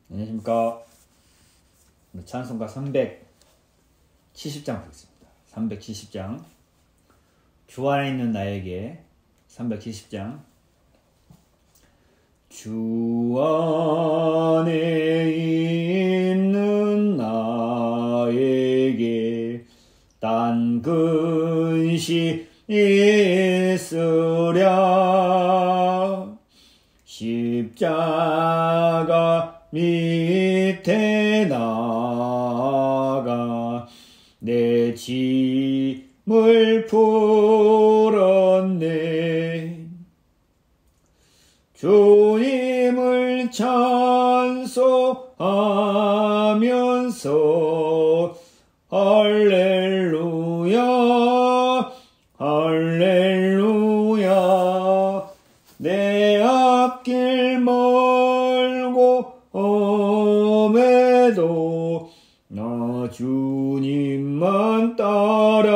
안녕하십니까. 찬송가 370장 보겠습니다. 370장. 주 안에 있는 나에게 370장. 주 안에 있는 나에게 딴 근심 있으랴. 십자가 밑에 나가 내 짐을 풀었네. 주님을 찬송하면서 할렐루야 할렐루야. 내 앞길 멀고 험해도 나 주님만 따라가리.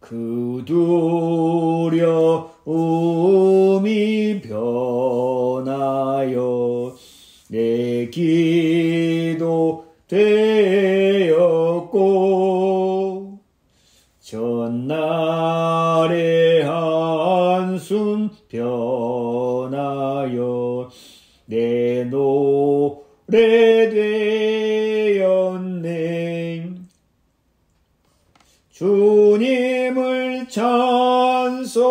그 두려움이 변하여 내 기도 되었고 전날의 한숨 변하여 내 노래 되었네. 주님을 찬송하면서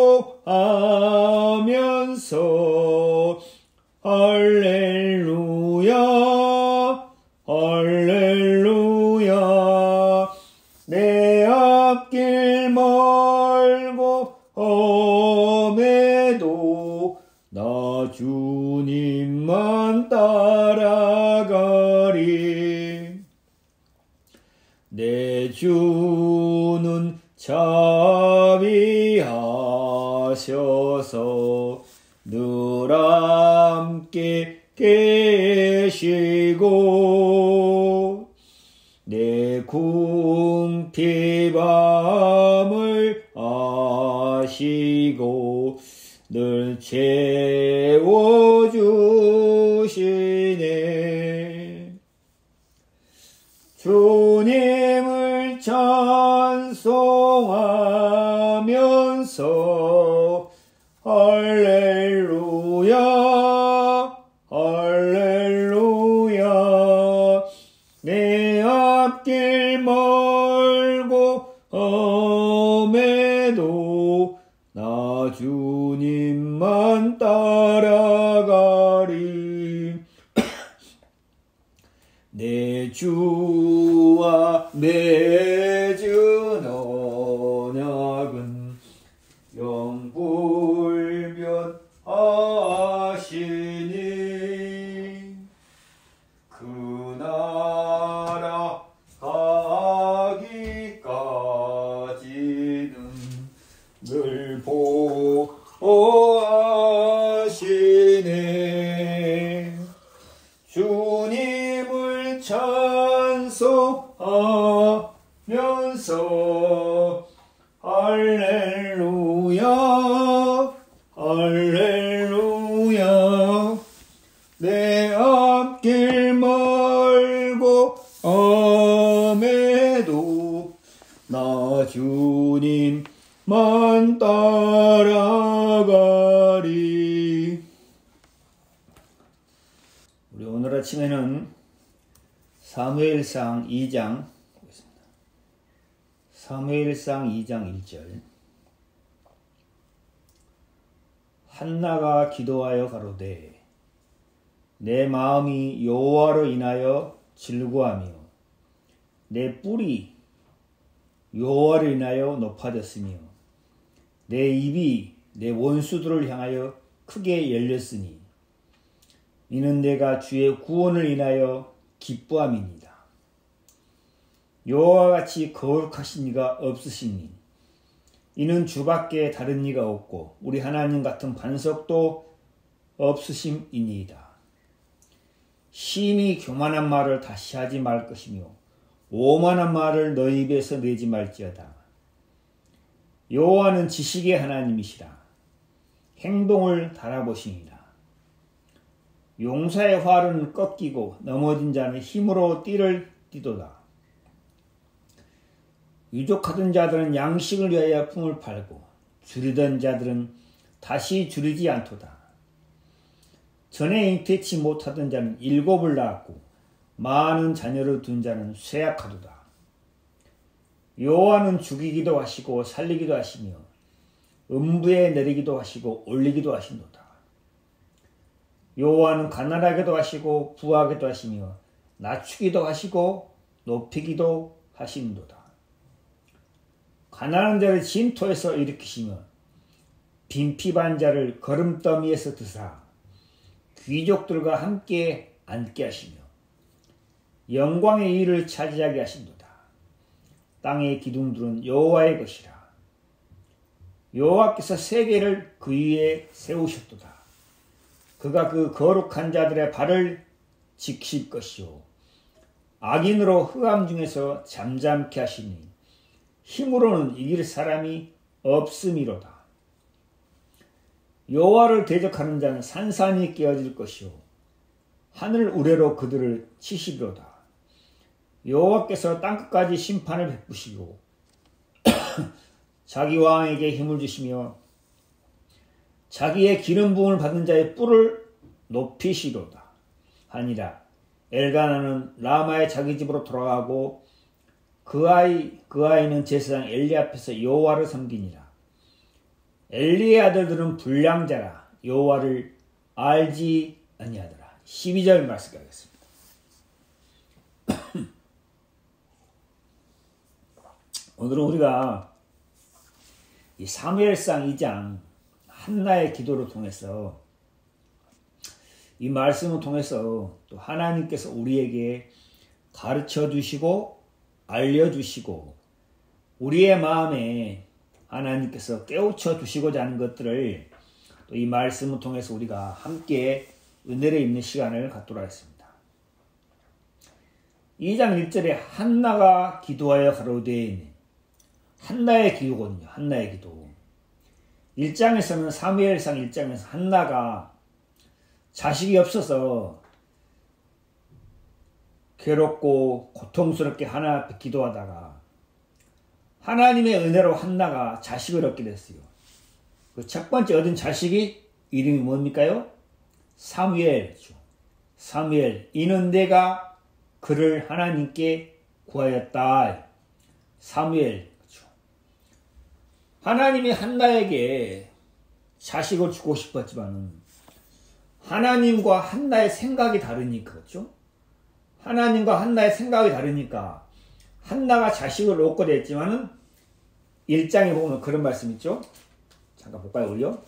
할렐루야 할렐루야. 내 앞길 멀고 험해도 나 주님만 따라가리. 내 주는 자비하셔서 늘 함께 계시고 내 궁핍함을 아시고 늘 채워주시네. 주님을 찬송하면서 할렐루야 할렐루야. 내 앞길 멀고 험해도 나 주님만 따라가리. 내 주와 맺은 언약은 영불변하시니 그 나라 가기까지는 늘 보호하시네. 주님을 찬송하면서 할렐루야 할렐루야. 내 앞길 멀고 험해도 나 주님만 따라가리. 우리 오늘 아침에는 사무엘상 2장 보겠습니다. 사무엘상 2장 1절. 한나가 기도하여 가로되 내 마음이 여호와로 인하여 즐거하며 내 뿔이 여호와로 인하여 높아졌으며 내 입이 내 원수들을 향하여 크게 열렸으니 이는 내가 주의 구원을 인하여 기뻐함이니이다. 여호와와 같이 거룩하신 이가 없으시니 이는 주밖에 다른 이가 없고 우리 하나님 같은 반석도 없으심이니이다. 심히 교만한 말을 다시 하지 말 것이며 오만한 말을 너희 입에서 내지 말지어다. 여호와는 지식의 하나님이시라. 행동을 달아보시니라. 용사의 활은 꺾이고 넘어진 자는 힘으로 띠를 띠도다. 유족하던 자들은 양식을 위하여 품을 팔고 줄이던 자들은 다시 줄이지 않도다. 전에 잉태치 못하던 자는 7을 낳았고 많은 자녀를 둔 자는 쇠약하도다. 여호와는 죽이기도 하시고 살리기도 하시며 음부에 내리기도 하시고 올리기도 하신도다. 여호와는 가난하게도 하시고 부하게도 하시며 낮추기도 하시고 높이기도 하신도다. 가난한 자를 진토에서 일으키시며 빈핍한 자를 거름더미에서 드사 귀족들과 함께 앉게 하시며 영광의 위를 차지하게 하신도다. 땅의 기둥들은 여호와의 것이라. 여호와께서 세계를 그 위에 세우셨도다. 그가 그 거룩한 자들의 발을 지킬 것이요 악인으로 흑암 중에서 잠잠케 하시니 힘으로는 이길 사람이 없음이로다. 여호와를 대적하는 자는 산산이 깨어질 것이요 하늘 우레로 그들을 치시리로다. 여호와께서 땅끝까지 심판을 베푸시고 자기 왕에게 힘을 주시며 자기의 기름 부음을 받은 자의 뿔을 높이시리로다 하니라. 엘가나는 라마의 자기 집으로 돌아가고 그 아이는 제사장 엘리 앞에서 여호와를 섬기니라. 엘리의 아들들은 불량자라 여호와를 알지 아니하더라. 12절 말씀 가겠습니다. 오늘은 우리가 이 사무엘상 2장 한나의 기도를 통해서 이 말씀을 통해서 또 하나님께서 우리에게 가르쳐 주시고 알려주시고 우리의 마음에 하나님께서 깨우쳐 주시고자 하는 것들을 또 이 말씀을 통해서 우리가 함께 은혜를 입는 시간을 갖도록 하겠습니다. 2장 1절에 한나가 기도하여 가로되 한나의 기도거든요. 한나의 기도. 1장에서는 사무엘상 1장에서 한나가 자식이 없어서 괴롭고 고통스럽게 하나님 앞에 기도하다가 하나님의 은혜로 한나가 자식을 얻게 됐어요. 그 첫 번째 얻은 자식이 이름이 뭡니까요? 사무엘이죠. 사무엘. 이는 내가 그를 하나님께 구하였다. 사무엘. 그렇죠. 하나님이 한나에게 자식을 주고 싶었지만 하나님과 한나의 생각이 다르니까 그렇죠. 하나님과 한나의 생각이 다르니까 한나가 자식을 얻게 됐지만은 1장에 보면 그런 말씀 있죠. 잠깐 볼까요, 우리요?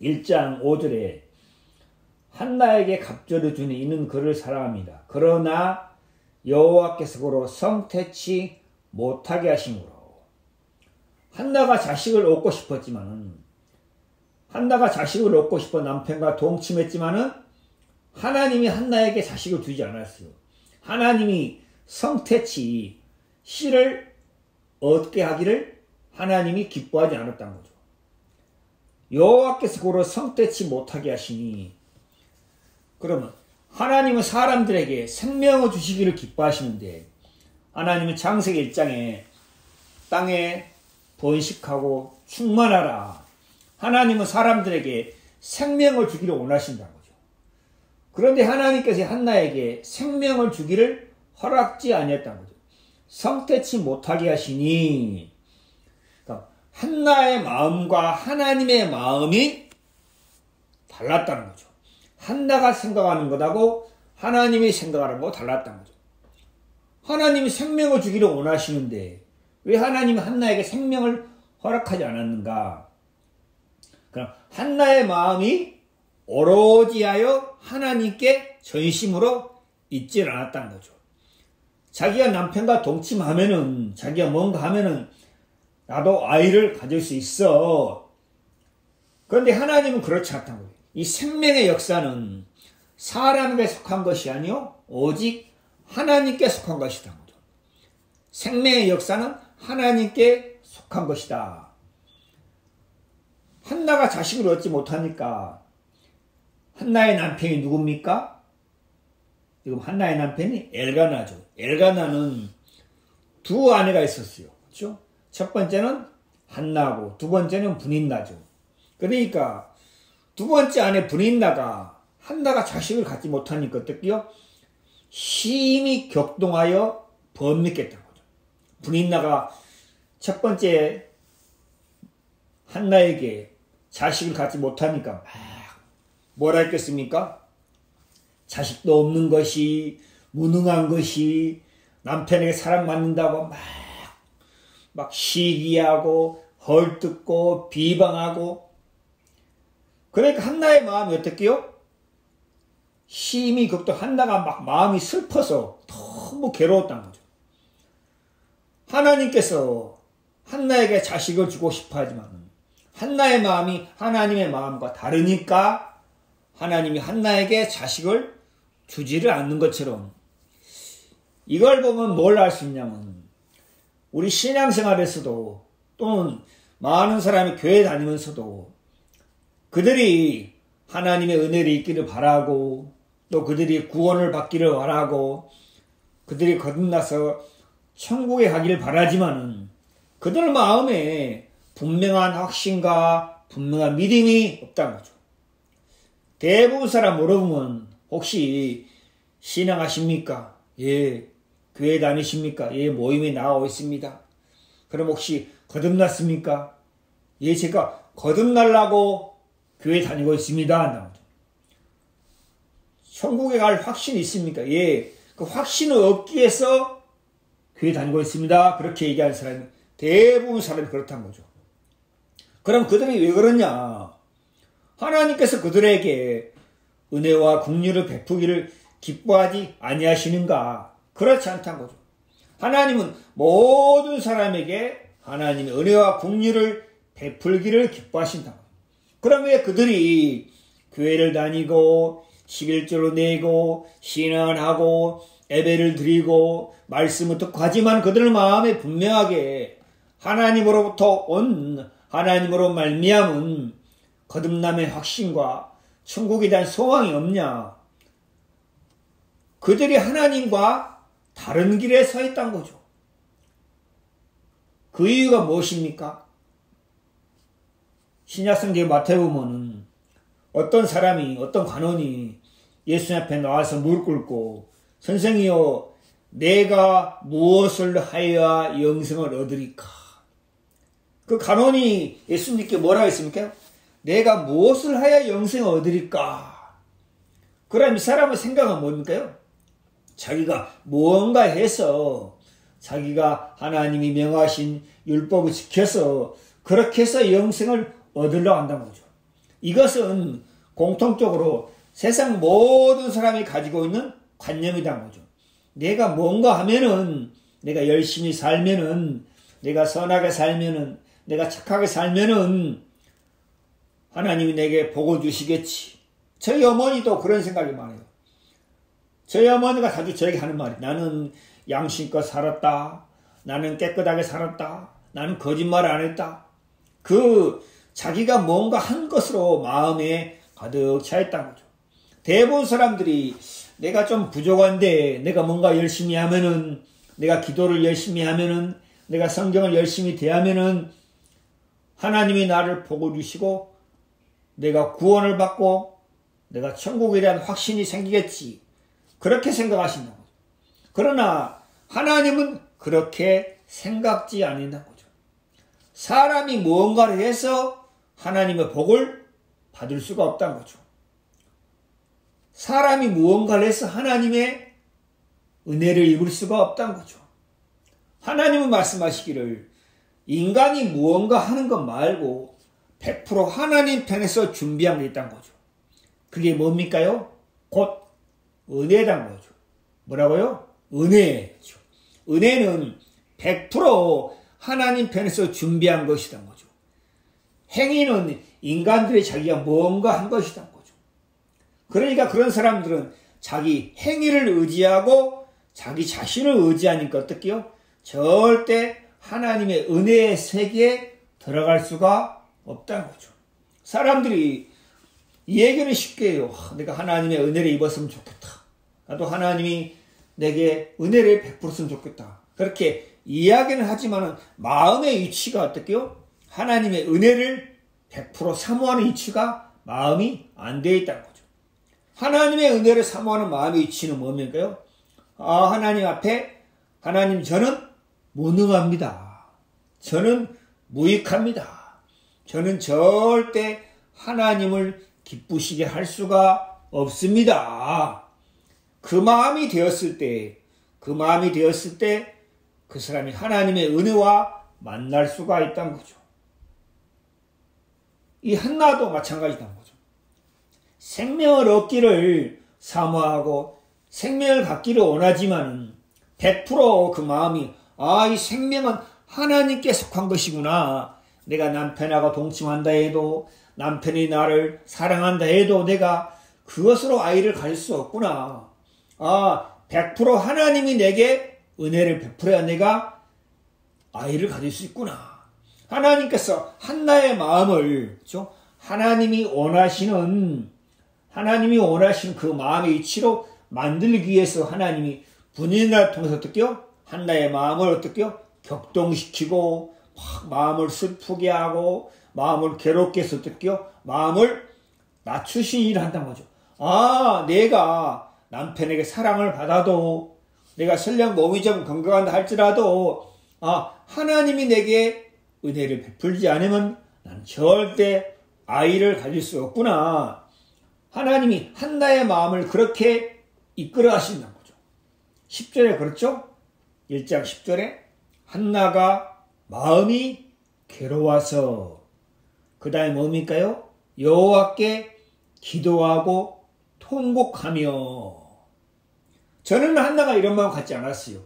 1장 5절에 한나에게 갑절을 주니 이는 그를 사랑합니다. 그러나 여호와께서 그로 성태치 못하게 하심으로 한나가 자식을 얻고 싶었지만은 한나가 자식을 얻고 싶어 남편과 동침했지만은 하나님이 한나에게 자식을 주지 않았어요. 하나님이 성태치 씨를 얻게 하기를 하나님이 기뻐하지 않았다는 거죠. 여호와께서 그로 성태치 못하게 하시니 그러면 하나님은 사람들에게 생명을 주시기를 기뻐하시는데 하나님은 창세기 1장에 땅에 번식하고 충만하라. 하나님은 사람들에게 생명을 주기를 원하신다는 거죠. 그런데 하나님께서 한나에게 생명을 주기를 허락지 아니했다는 거죠. 성태치 못하게 하시니 그러니까 한나의 마음과 하나님의 마음이 달랐다는 거죠. 한나가 생각하는 것하고 하나님이 생각하는 것하고 달랐다는 거죠. 하나님이 생명을 주기를 원하시는데 왜 하나님이 한나에게 생명을 허락하지 않았는가? 그럼 한나의 마음이 오로지하여 하나님께 전심으로 있질 않았다는 거죠. 자기가 남편과 동침하면은 자기가 뭔가 하면은 나도 아이를 가질 수 있어. 그런데 하나님은 그렇지 않다는 거예요. 이 생명의 역사는 사람에게 속한 것이 아니요 오직 하나님께 속한 것이다. 생명의 역사는 하나님께 속한 것이다. 한나가 자식을 얻지 못하니까 한나의 남편이 누굽니까? 지금 한나의 남편이 엘가나죠. 엘가나는 두 아내가 있었어요. 그렇죠? 첫 번째는 한나고 두 번째는 브닌나죠. 그러니까 두 번째 아내 브닌나가 한나가 자식을 갖지 못하니까 어떻게요? 심히 격동하여 범죄했다는 거죠. 브닌나가 첫 번째 한나에게 자식을 갖지 못하니까 막 뭐라 했겠습니까? 자식도 없는 것이, 무능한 것이, 남편에게 사랑받는다고 막 시기하고 헐뜯고 비방하고. 그러니까 한나의 마음이 어떻게요? 심히 격동, 한나가 막 마음이 슬퍼서 너무 괴로웠다는 거죠. 하나님께서 한나에게 자식을 주고 싶어 하지만 한나의 마음이 하나님의 마음과 다르니까 하나님이 한나에게 자식을 주지를 않는 것처럼, 이걸 보면 뭘 알 수 있냐면 우리 신앙생활에서도 또는 많은 사람이 교회 다니면서도 그들이 하나님의 은혜를 있기를 바라고 또 그들이 구원을 받기를 바라고 그들이 거듭나서 천국에 가기를 바라지만은 그들 마음에 분명한 확신과 분명한 믿음이 없다는 거죠. 대부분 사람 물어보면 혹시 신앙하십니까? 예. 교회 다니십니까? 예, 모임에 나와 있습니다. 그럼 혹시 거듭났습니까? 예, 제가 거듭나려고 교회 다니고 있습니다. 천국에 갈 확신이 있습니까? 예, 그 확신을 얻기 위해서 교회 다니고 있습니다. 그렇게 얘기하는 사람이 대부분 사람이 그렇다는 거죠. 그럼 그들이 왜 그러냐? 하나님께서 그들에게 은혜와 긍휼을 베푸기를 기뻐하지 아니하시는가? 그렇지 않다는 거죠. 하나님은 모든 사람에게 하나님의 은혜와 긍휼을 베풀기를 기뻐하신다. 그럼 왜 그들이 교회를 다니고 11조를 내고 신앙하고 예배를 드리고 말씀을 듣고 하지만 그들 마음에 분명하게 하나님으로부터 온 하나님으로 말미암은 거듭남의 확신과 천국에 대한 소망이 없냐? 그들이 하나님과 다른 길에 서 있다는 거죠. 그 이유가 무엇입니까? 신약성경 마태복음은 어떤 사람이, 어떤 관원이 예수님 앞에 나와서 무릎 꿇고 선생이여 내가 무엇을 하여야 영생을 얻으리까? 그 관원이 예수님께 뭐라고 했습니까? 내가 무엇을 하여야 영생을 얻으리까? 그럼 이 사람의 생각은 뭡니까? 자기가 무언가 해서 자기가 하나님이 명하신 율법을 지켜서 그렇게 해서 영생을 얻으려고 한다는 거죠. 이것은 공통적으로 세상 모든 사람이 가지고 있는 관념이라는 거죠. 내가 뭔가 하면은, 내가 열심히 살면은, 내가 선하게 살면은, 내가 착하게 살면은 하나님이 내게 복을 주시겠지. 저희 어머니도 그런 생각이 많아요. 저희 어머니가 자주 저에게 하는 말이, 나는 양심껏 살았다. 나는 깨끗하게 살았다. 나는 거짓말 안 했다. 자기가 뭔가 한 것으로 마음에 가득 차 있다는 거죠. 대부분 사람들이 내가 좀 부족한데 내가 뭔가 열심히 하면은, 내가 기도를 열심히 하면은, 내가 성경을 열심히 대하면은 하나님이 나를 복을 주시고 내가 구원을 받고 내가 천국에 대한 확신이 생기겠지. 그렇게 생각하신다는 거죠. 그러나 하나님은 그렇게 생각지 않는다는 거죠. 사람이 무언가를 해서 하나님의 복을 받을 수가 없다는 거죠. 사람이 무언가를 해서 하나님의 은혜를 입을 수가 없다는 거죠. 하나님은 말씀하시기를 인간이 무언가 하는 것 말고 100% 하나님 편에서 준비한 게 있다는 거죠. 그게 뭡니까요? 곧 은혜라는 거죠. 뭐라고요? 은혜죠. 은혜는 100% 하나님 편에서 준비한 것이란 거죠. 행위는 인간들이 자기가 뭔가 한 것이란 거죠. 그러니까 그런 사람들은 자기 행위를 의지하고 자기 자신을 의지하니까 어떻게요? 절대 하나님의 은혜의 세계에 들어갈 수가 없다는 거죠. 사람들이 이 얘기는 쉽게 해요. 내가 하나님의 은혜를 입었으면 좋겠다. 나도 하나님이 내게 은혜를 베풀었으면 좋겠다. 그렇게 이야기는 하지만 마음의 위치가 어떻게요? 하나님의 은혜를 100% 사모하는 위치가 마음이 안 되어 있다는 거죠. 하나님의 은혜를 사모하는 마음의 위치는 뭡니까요? 하나님 앞에 하나님 저는 무능합니다. 저는 무익합니다. 저는 절대 하나님을 기쁘시게 할 수가 없습니다. 그 마음이 되었을 때 그 사람이 하나님의 은혜와 만날 수가 있다는 거죠. 이 한나도 마찬가지다는 거죠. 생명을 얻기를 사모하고 생명을 갖기를 원하지만은 100% 그 마음이 이 생명은 하나님께 속한 것이구나. 내가 남편하고 동침한다 해도 남편이 나를 사랑한다 해도 내가 그것으로 아이를 가질 수 없구나. 100% 하나님이 내게 은혜를 베풀어야 내가 아이를 가질 수 있구나. 하나님께서 한나의 마음을, 그렇죠? 하나님이 원하시는 그 마음의 이치로 만들기 위해서 하나님이 분인을 통해서 어떻게요? 한나의 마음을 어떻게요? 격동시키고 마음을 슬프게 하고 마음을 괴롭게 해서 어떻게요? 마음을 낮추신 일을 한다는 거죠. 내가 남편에게 사랑을 받아도 내가 설령 몸이 좀 건강한다 할지라도 하나님이 내게 은혜를 베풀지 않으면 나는 절대 아이를 가질 수 없구나. 하나님이 한나의 마음을 그렇게 이끌어 가신다는 거죠. 10절에 그렇죠? 1장 10절에 한나가 마음이 괴로워서 그 다음에 뭡니까요? 여호와께 기도하고 통곡하며. 저는 한나가 이런 마음 갖지 않았어요.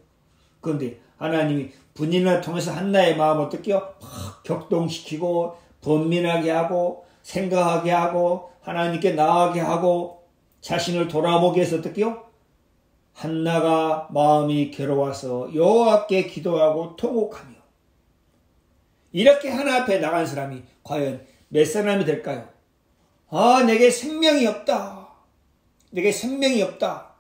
그런데 하나님이 분인을 통해서 한나의 마음을 어떻게요? 막 격동시키고 번민하게 하고 생각하게 하고 하나님께 나아가게 하고 자신을 돌아보게 해서 어떻게요? 한나가 마음이 괴로워서 여호와께 기도하고 통곡하며. 이렇게 하나 앞에 나간 사람이 과연 몇 사람이 될까요? 내게 생명이 없다. 내게 생명이 없다.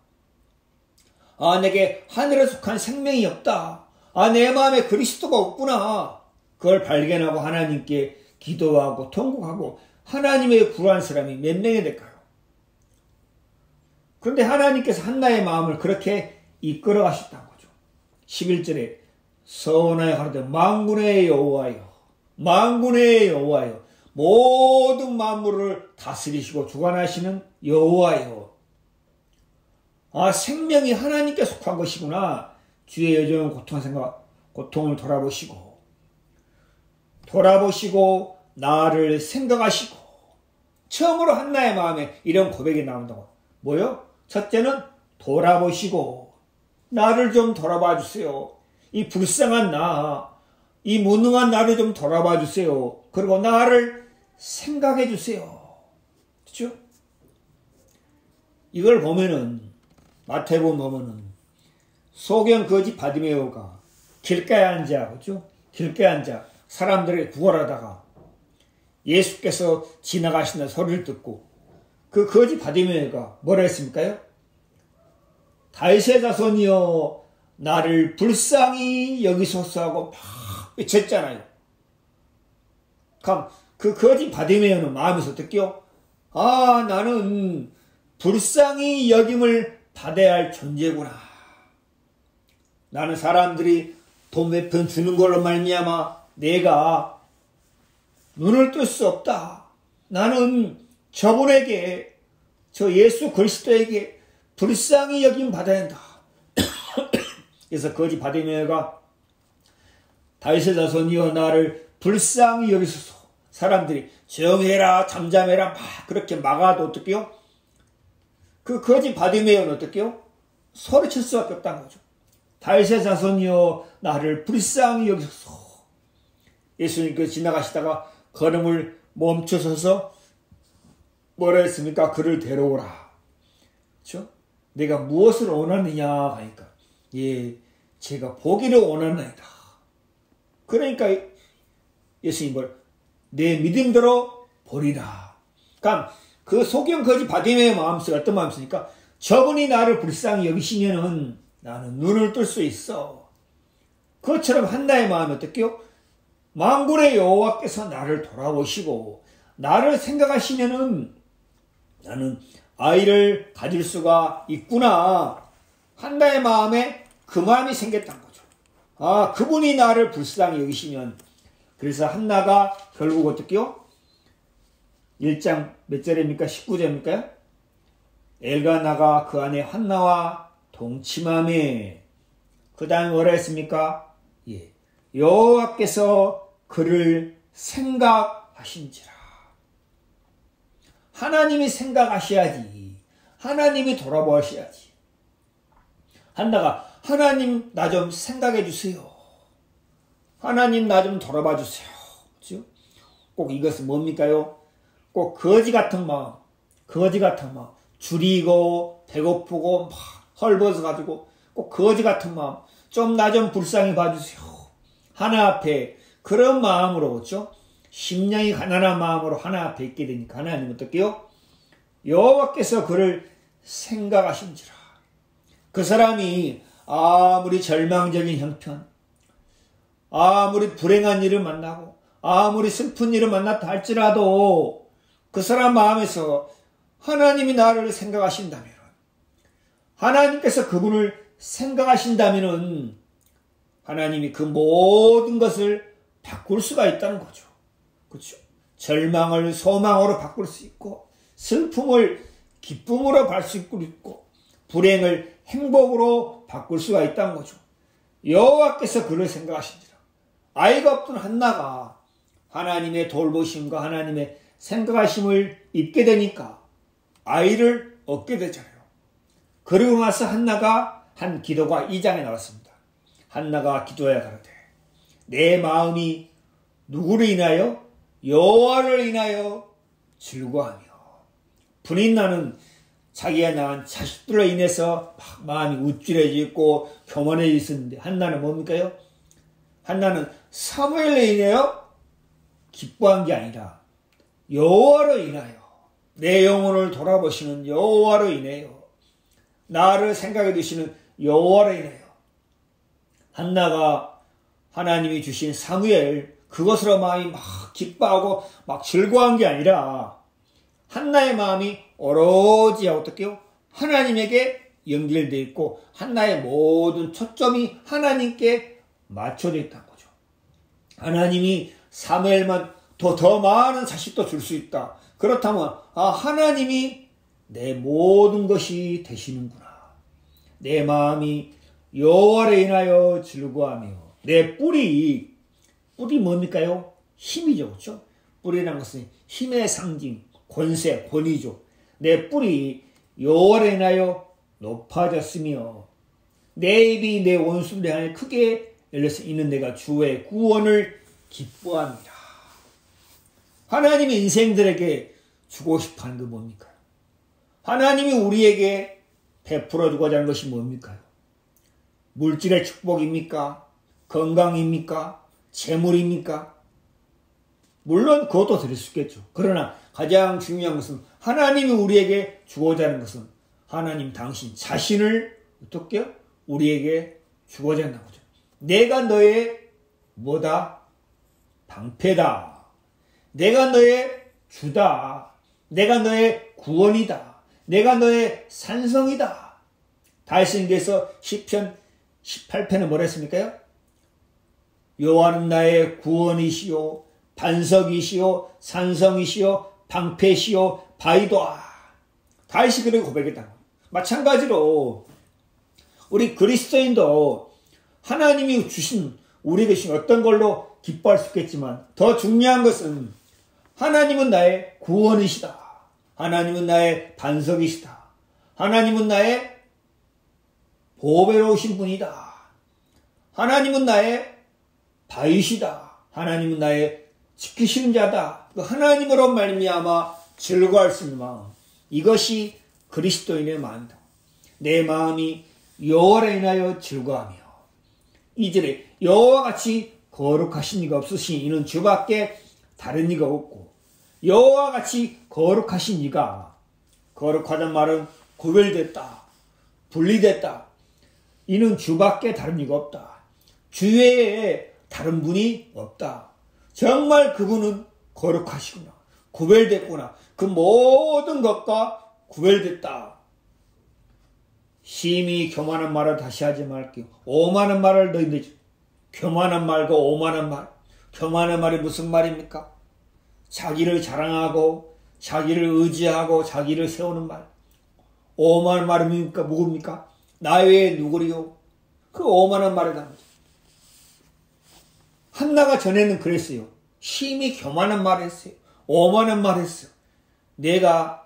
내게 하늘에 속한 생명이 없다. 내 마음에 그리스도가 없구나. 그걸 발견하고 하나님께 기도하고 통곡하고 하나님의 구한 사람이 몇 명이 될까요? 그런데 하나님께서 한나의 마음을 그렇게 이끌어 가셨다는 거죠. 11절에 서원하여 가로되 만군의 여호와여, 만군의 여호와여, 모든 만물을 다스리시고 주관하시는 여호와여. 생명이 하나님께 속한 것이구나. 주의 여정은 고통을 돌아보시고 나를 생각하시고. 처음으로 한나의 마음에 이런 고백이 나온다고. 뭐요? 첫째는 돌아보시고 나를 좀 돌아봐 주세요. 이 불쌍한 나, 이 무능한 나를 좀 돌아봐 주세요. 그리고 나를 생각해 주세요. 그렇죠? 이걸 보면은 마태복음 보면은 소경 거지 바디메오가 길가에 앉아, 그렇죠? 길가에 앉아 사람들에게 구걸하다가 예수께서 지나가신다는 소리를 듣고 그 거지 바디메오가 뭐라 했습니까요? 다윗의 자손이여 나를 불쌍히 여기소서 하고 막 외쳤잖아요. 그럼 그 거지 바디메오는 마음에서 어떻게요? 나는 불쌍히 여김을 받아야 할 존재구나. 나는 사람들이 돈 몇 푼 주는 걸로 말미암아 내가 눈을 뜰 수 없다. 나는 저분에게, 저 예수 그리스도에게 불쌍히 여김 받아야 한다. 그래서 거지 바디메오가 다윗의 자손이여 나를 불쌍히 여기소서. 사람들이 정해라 잠잠해라 막 그렇게 막아도 어떡해요? 그 거지 바디메오는 어떡해요? 소리칠 수밖에 없다는 거죠. 다윗의 자손이여 나를 불쌍히 여기소서. 예수님께서 지나가시다가 걸음을 멈춰서서 뭐라 했습니까? 그를 데려오라. 그렇죠? 내가 무엇을 원하느냐 하니까 제가 보기를 원하나이다. 그러니까 예수님 내 믿음대로 보리라. 그러니까 그 소경 거지 바디메의 마음속에 어떤 마음속입니까? 저분이 나를 불쌍히 여기시면은 나는 눈을 뜰 수 있어. 그것처럼 한나의 마음이 어떻게요? 만군의 여호와께서 나를 돌아보시고 나를 생각하시면은 나는 아이를 가질 수가 있구나. 한나의 마음에 그 마음이 생겼단 거죠. 아, 그분이 나를 불쌍히 여기시면. 그래서 한나가 결국 어떻게요? 1장 몇 절입니까? 19절입니까? 엘가나가 그 안에 한나와 동침하며 그 다음에 뭐라 했습니까? 예, 여호와께서 그를 생각하신지라. 하나님이 생각하셔야지. 하나님이 돌아보셔야지. 한나가 하나님 나 좀 생각해 주세요. 하나님 나 좀 돌아봐 주세요. 그렇죠? 꼭 이것은 뭡니까요? 꼭 거지 같은 마음, 줄이고 배고프고 막 헐벗어가지고 꼭 거지 같은 마음, 좀 나 좀 불쌍히 봐주세요. 하나 앞에 그런 마음으로, 그렇죠? 심령이 가난한 마음으로 하나 앞에 있게 되니까 하나님은 어떻게요? 여호와께서 그를 생각하신지라. 그 사람이 아무리 절망적인 형편, 아무리 불행한 일을 만나고 아무리 슬픈 일을 만났다 할지라도 그 사람 마음에서 하나님이 나를 생각하신다면, 하나님께서 그분을 생각하신다면 하나님이 그 모든 것을 바꿀 수가 있다는 거죠. 그렇죠? 절망을 소망으로 바꿀 수 있고, 슬픔을 기쁨으로 바꿀 수 있고, 불행을 행복으로 바꿀 수가 있다는 거죠. 여호와께서 그를 생각하신지라. 아이가 없던 한나가 하나님의 돌보심과 하나님의 생각하심을 입게 되니까 아이를 얻게 되잖아요. 그리고 나서 한나가 한 기도가 2장에 나왔습니다. 한나가 기도해 가로되 내 마음이 누구를 인하여? 여호와를 인하여 즐거워하며. 분인 나는 자기가 낳은 자식들로 인해서 막 마음이 우쭐해지고 교만해 있었는데, 한나는 뭡니까요? 한나는 사무엘로 인하여 기뻐한 게 아니라 여호와로 인하여, 내 영혼을 돌아보시는 여호와로 인하여, 나를 생각해 두시는 여호와로 인하여, 한나가 하나님이 주신 사무엘 그것으로 마음이 막 기뻐하고 막 즐거워한 게 아니라 한나의 마음이 오로지 어떻게요? 하나님에게 연결되어 있고 한나의 모든 초점이 하나님께 맞춰져 있다는 거죠. 하나님이 사무엘만 더 많은 자식도 줄 수 있다. 그렇다면 하나님이 내 모든 것이 되시는구나. 내 마음이 여호와를 인하여 즐거워하며. 내 뿌리 뭡니까요? 힘이죠. 그렇죠? 뿌리라는 것은 힘의 상징, 권세, 권위죠. 내 뿌리 여호와를 인하여 높아졌으며 내 입이 내 원수를 향해 크게 열려서 이는 내가 주의 구원을 기뻐합니다. 하나님이 인생들에게 주고 싶어하는 게 뭡니까? 하나님이 우리에게 베풀어 주고자 하는 것이 뭡니까? 물질의 축복입니까? 건강입니까? 재물입니까? 물론 그것도 드릴 수 있겠죠. 그러나 가장 중요한 것은 하나님이 우리에게 주고자 하는 것은 하나님 당신 자신을 어떻게 우리에게 주고자 한다는 거죠. 내가 너의 뭐다? 방패다. 내가 너의 주다. 내가 너의 구원이다. 내가 너의 산성이다. 다윗께서 시편 18편에 뭐라 했습니까? 여호와는 나의 구원이시요 반석이시요 산성이시요 방패시요 바위도아. 다윗이 그렇게 고백했다. 마찬가지로 우리 그리스도인도 하나님이 주신 우리에게 주신 어떤 걸로 기뻐할 수 있겠지만 더 중요한 것은 하나님은 나의 구원이시다. 하나님은 나의 반석이시다. 하나님은 나의 보배로우신 분이다. 하나님은 나의 바위시다. 하나님은 나의 지키시는 자다. 그 하나님으로 말미암아 즐거워할 수 있는 마음, 이것이 그리스도인의 마음이다. 내 마음이 여호와로 인하여 즐거워하며. 2절에 여호와 같이 거룩하신 이가 없으시니 이는 주밖에 다른 이가 없고 여호와 같이 거룩하신 이가, 거룩하단 말은 구별됐다, 분리됐다. 이는 주밖에 다른 이가 없다. 주 외에 다른 분이 없다. 정말 그분은 거룩하시구나. 구별됐구나. 그 모든 것과 구별됐다. 심히 교만한 말을 다시 하지 말게요. 오만한 말을 너희들, 교만한 말과 오만한 말. 교만한 말이 무슨 말입니까? 자기를 자랑하고 자기를 의지하고 자기를 세우는 말. 오만한 말이 뭡니까? 나 외에 누구리요? 그 오만한 말이다. 한나가 전에는 그랬어요. 심히 교만한 말을 했어요. 오만한 말을 했어요. 내가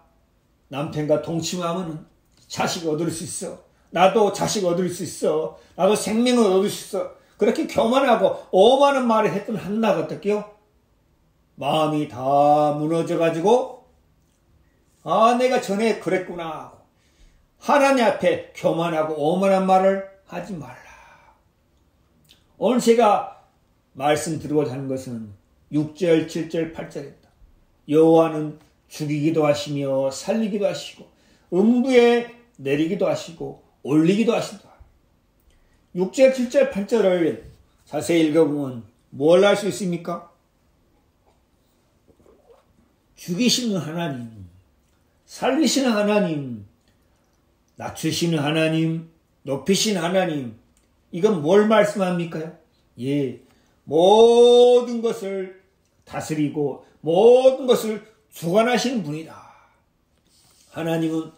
남편과 동침하면 자식 얻을 수 있어. 나도 자식 얻을 수 있어. 나도 생명을 얻을 수 있어. 그렇게 교만하고 오만한 말을 했던 한나가 어떡해요? 마음이 다 무너져가지고 내가 전에 그랬구나. 하나님 앞에 교만하고 오만한 말을 하지 말라. 오늘 제가 말씀드리고자 하는 것은 6절, 7절, 8절입니다. 여호와는 죽이기도 하시며 살리기도 하시고 음부에 내리기도 하시고 올리기도 하신다. 6절, 7절, 8절을 자세히 읽어보면 뭘 알 수 있습니까? 죽이시는 하나님, 살리시는 하나님, 낮추시는 하나님, 높이시는 하나님, 이건 뭘 말씀합니까? 예, 모든 것을 다스리고 모든 것을 주관하시는 분이다. 하나님은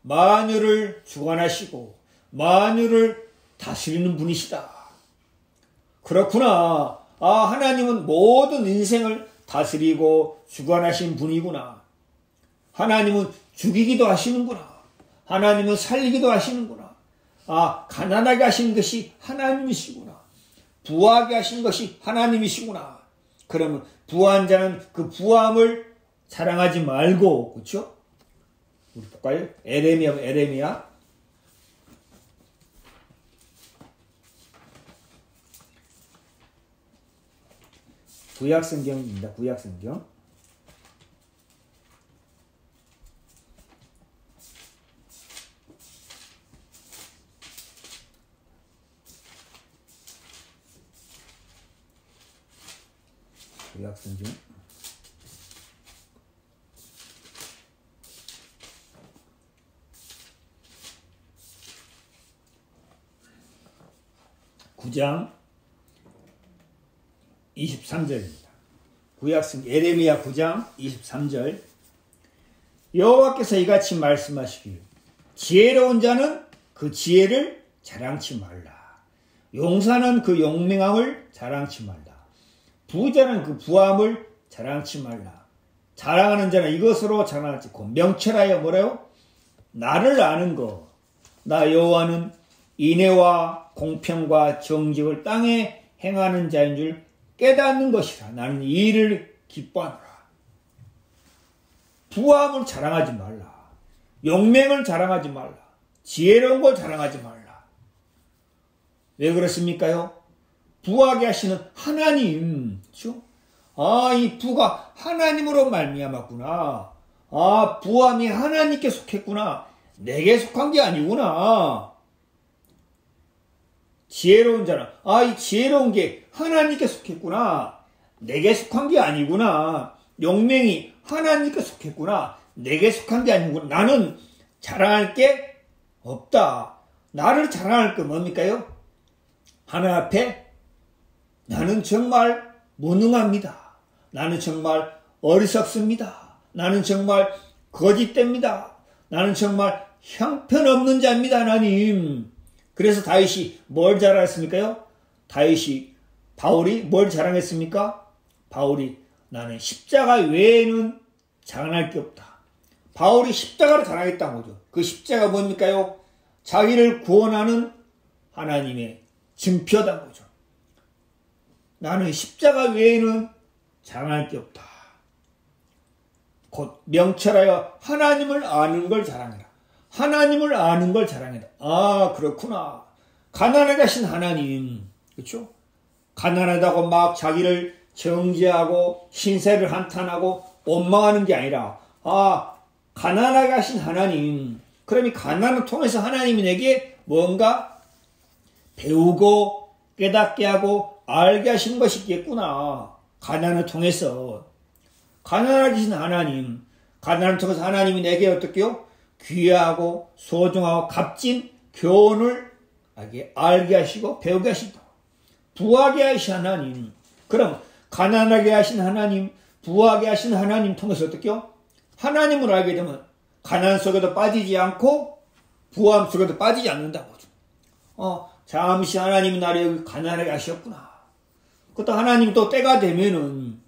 만유를 주관하시고 만유를 다스리는 분이시다. 그렇구나. 하나님은 모든 인생을 다스리고 주관하신 분이구나. 하나님은 죽이기도 하시는구나. 하나님은 살리기도 하시는구나. 가난하게 하시는 것이 하나님이시구나. 부하게 하신 것이 하나님이시구나. 그러면 부한 자는 그 부함을 자랑하지 말고, 그렇죠? 우리 볼까요? 에레미야. 구약성경입니다. 구약성경. 구약성경. (9장) 23절입니다. 구약성경 에레미야 9장 23절. 여호와께서 이같이 말씀하시길 지혜로운 자는 그 지혜를 자랑치 말라. 용사는 그 용맹함을 자랑치 말라. 부자는 그 부함을 자랑치 말라. 자랑하는 자는 이것으로 자랑하지 명철하여 뭐래요? 나를 아는 것. 나 여호와는 인애와 공평과 정직을 땅에 행하는 자인 줄 깨닫는 것이라. 나는 이 일을 기뻐하노라. 부함을 자랑하지 말라. 용맹을 자랑하지 말라. 지혜로운 걸 자랑하지 말라. 왜 그렇습니까요? 부하게 하시는 하나님. 그렇죠? 이 부가 하나님으로 말미암았구나. 부함이 하나님께 속했구나. 내게 속한 게 아니구나. 지혜로운 자는 이 지혜로운 게 하나님께 속했구나. 내게 속한 게 아니구나. 용맹이 하나님께 속했구나. 내게 속한 게 아니구나. 나는 자랑할 게 없다. 나를 자랑할 게 뭡니까요? 하나님 앞에 나는 정말 무능합니다. 나는 정말 어리석습니다. 나는 정말 거짓됩니다. 나는 정말 형편없는 자입니다. 하나님. 그래서 다윗이 뭘 자랑했습니까요? 바울이 뭘 자랑했습니까? 바울이 나는 십자가 외에는 자랑할 게 없다. 바울이 십자가를 자랑했다는 거죠. 그 십자가 뭡니까요? 자기를 구원하는 하나님의 증표다는 거죠. 나는 십자가 외에는 자랑할 게 없다. 곧 명철하여 하나님을 아는 걸 자랑해라. 하나님을 아는 걸 자랑해라. 그렇구나. 가난하게 하신 하나님. 그렇죠? 가난하다고 막 자기를 정죄하고 신세를 한탄하고 원망하는 게 아니라 가난하게 하신 하나님, 그럼 이 가난을 통해서 하나님이 내게 뭔가 배우고 깨닫게 하고 알게 하신 것이 있겠구나. 가난을 통해서. 가난하게 하신 하나님, 가난을 통해서 하나님이 내게 어떻게요? 귀하고 소중하고 값진 교훈을 알게 하시고 배우게 하신다. 부하게 하신 하나님. 그럼 가난하게 하신 하나님, 부하게 하신 하나님 통해서 어떻게요? 하나님을 알게 되면 가난 속에도 빠지지 않고 부함 속에도 빠지지 않는다고. 잠시 하나님이 나를 여기 가난하게 하셨구나. 그것도 하나님 또 때가 되면은,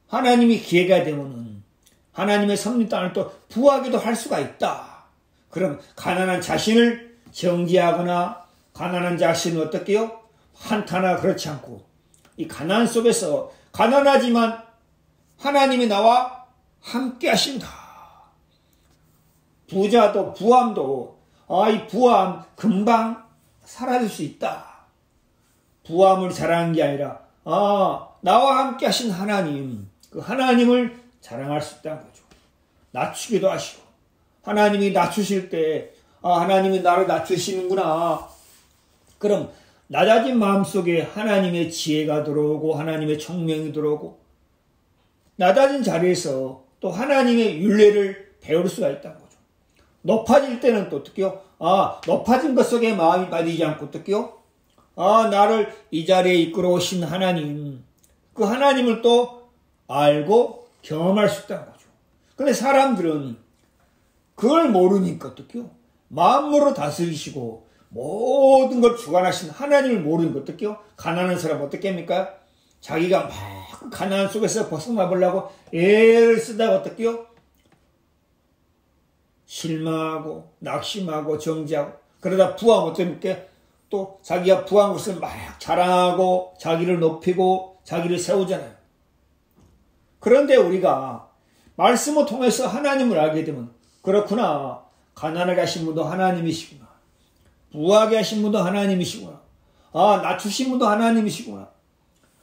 하나님이 기회가 되면은 하나님의 섭리 땅을 또 부하기도 할 수가 있다. 그럼 가난한 자신을 정죄하거나 가난한 자신을 어떻게요? 한탄하거나 그렇지 않고 이 가난 속에서 가난하지만 하나님이 나와 함께 하신다. 부자도 부함도 이 부함 금방 사라질 수 있다. 부함을 자랑한 게 아니라 나와 함께 하신 하나님, 그 하나님을 자랑할 수 있다는 거죠. 낮추기도 하시고 하나님이 낮추실 때 하나님이 나를 낮추시는구나. 그럼 낮아진 마음속에 하나님의 지혜가 들어오고 하나님의 총명이 들어오고 낮아진 자리에서 또 하나님의 율례를 배울 수가 있다는 거죠. 높아질 때는 또 어떻게요? 높아진 것 속에 마음이 빠지지 않고 어떻게요? 나를 이 자리에 이끌어 오신 하나님, 그 하나님을 또 알고 경험할 수 있다는 거죠. 근데 사람들은 그걸 모르니까 어떡해요? 마음으로 다스리시고 모든 걸 주관하신 하나님을 모르니까 어떡해요? 가난한 사람 어떻게 합니까? 자기가 막 가난 속에서 벗어나 보려고 애를 쓰다가 어떡해요? 실망하고 낙심하고 정죄하고 그러다 부하면 어떻습니까? 또 자기가 부한 것을 막 자랑하고 자기를 높이고 자기를 세우잖아요. 그런데 우리가 말씀을 통해서 하나님을 알게 되면 그렇구나. 가난하게 하신 분도 하나님이시구나. 부하게 하신 분도 하나님이시구나. 낮추신 분도 하나님이시구나.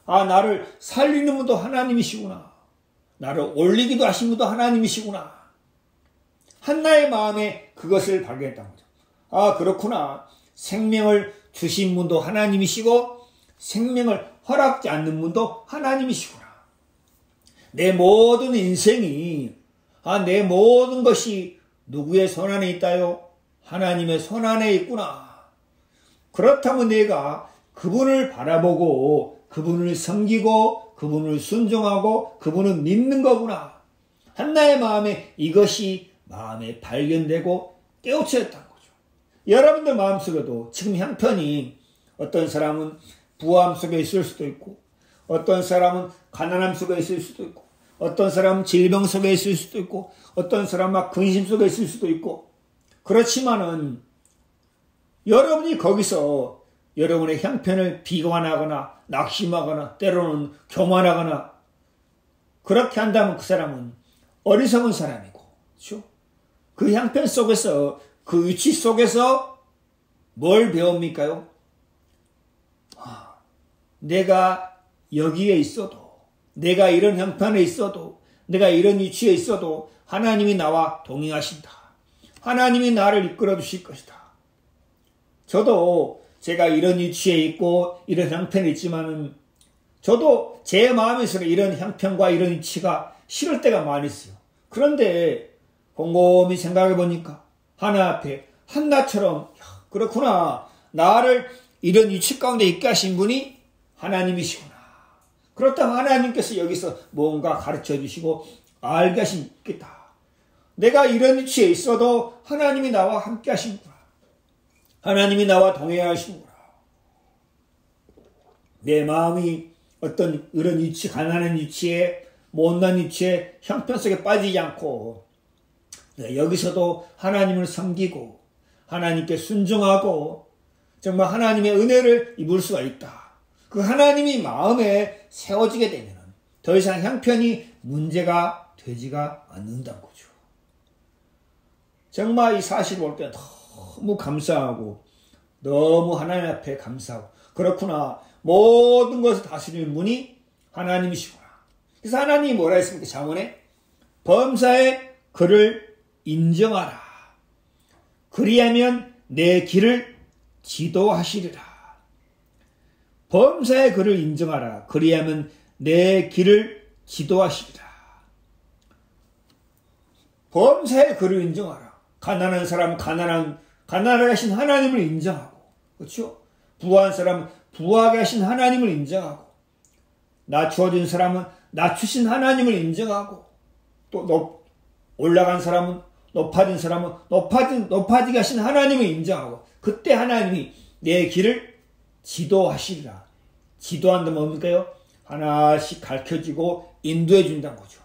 나를 살리는 분도 하나님이시구나. 나를 올리기도 하신 분도 하나님이시구나. 한나의 마음에 그것을 발견했다는 거죠. 그렇구나. 생명을 주신 분도 하나님이시고 생명을 허락지 않는 분도 하나님이시구나. 내 모든 인생이 내 모든 것이 누구의 손안에 있다요? 하나님의 손안에 있구나. 그렇다면 내가 그분을 바라보고 그분을 섬기고 그분을 순종하고 그분을 믿는 거구나. 한나의 마음에 이것이 마음에 발견되고 깨우쳐졌다는 거죠. 여러분들 마음속에도 지금 형편이 어떤 사람은 부함 속에 있을 수도 있고 어떤 사람은 가난함 속에 있을 수도 있고 어떤 사람은 질병 속에 있을 수도 있고 어떤 사람은 막 근심 속에 있을 수도 있고 그렇지만은 여러분이 거기서 여러분의 형편을 비관하거나 낙심하거나 때로는 교만하거나 그렇게 한다면 그 사람은 어리석은 사람이고 그렇죠? 그 형편 속에서 그 위치 속에서 뭘 배웁니까요? 내가 여기에 있어도 내가 이런 형편에 있어도 내가 이런 위치에 있어도 하나님이 나와 동행하신다. 하나님이 나를 이끌어 주실 것이다. 저도 제가 이런 위치에 있고 이런 형편에 있지만은 저도 제 마음에서는 이런 형편과 이런 위치가 싫을 때가 많이 있어요. 그런데 곰곰이 생각해 보니까 하나 앞에 한나처럼 그렇구나. 나를 이런 위치 가운데 있게 하신 분이 하나님이시구나. 그렇다면 하나님께서 여기서 뭔가 가르쳐 주시고 알게 하시겠다. 내가 이런 위치에 있어도 하나님이 나와 함께 하시는구나. 하나님이 나와 동행하시는구나. 내 마음이 어떤 이런 위치, 가난한 위치에, 못난 위치에 형편 속에 빠지지 않고 여기서도 하나님을 섬기고 하나님께 순종하고 정말 하나님의 은혜를 입을 수가 있다. 그 하나님이 마음에 세워지게 되면 더 이상 형편이 문제가 되지가 않는다는 거죠. 정말 이 사실을 볼 때 너무 감사하고 너무 하나님 앞에 감사하고 그렇구나. 모든 것을 다스리는 분이 하나님이시구나. 그래서 하나님이 뭐라 했습니까? 잠언에 범사에 그를 인정하라. 그리하면 내 길을 지도하시리라. 범사에 그를 인정하라. 그리하면 내 길을 지도하시리라. 범사에 그를 인정하라. 가난한 사람은 가난하게 하신 하나님을 인정하고, 그렇죠? 부한 사람은 부하게 하신 하나님을 인정하고, 낮추어진 사람은 낮추신 하나님을 인정하고, 또 올라간 사람은 높아진 사람은 높아지게 하신 하나님을 인정하고, 그때 하나님이 내 길을 지도하시리라. 지도한다면 뭡니까요? 하나씩 가르쳐주고 인도해 준다는 거죠.